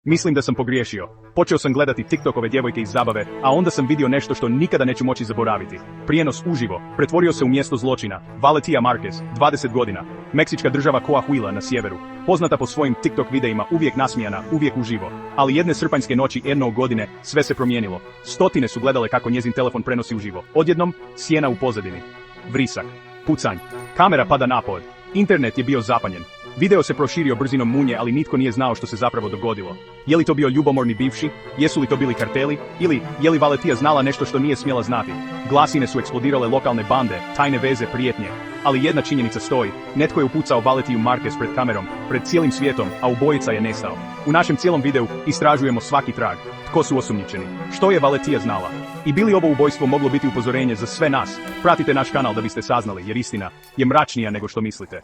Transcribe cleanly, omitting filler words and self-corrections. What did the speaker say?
Mislim da sam pogriješio. Počeo sam gledati TikTokove djevojke iz zabave, a onda sam vidio nešto što nikada neću moći zaboraviti. Prijenos uživo, pretvorio se u mjesto zločina. Valentina Marquez, 20 godina. Meksička država Coahuila na sjeveru. Poznata po svojim TikTok videima, uvijek nasmijana, uvijek uživo. Ali jedne srpanjske noći jednog godine, sve se promijenilo. Stotine su gledale kako njezin telefon prenosi uživo. Odjednom, sjena u pozadini. Vrisak. Pucanj. Kamera pada na pod. Internet je bio zapanjen. Video se proširio brzinom munje, ali nitko nije znao što se zapravo dogodilo. Je li to bio ljubomorni bivši? Jesu li to bili karteli? Ili je li Valentina znala nešto što nije smjela znati? Glasine su eksplodirale, lokalne bande, tajne veze, prijetnje. Ali jedna činjenica stoji, netko je upucao Valentinu Marquez pred kamerom, pred cijelim svijetom, a ubojica je nestao. U našem cijelom videu istražujemo svaki trag. Tko su osumnjičeni? Što je Valentina znala? I bi li ovo ubojstvo moglo biti upozorenje za sve nas? Pratite naš kanal da biste saznali, jer istina je mračnija nego što mislite.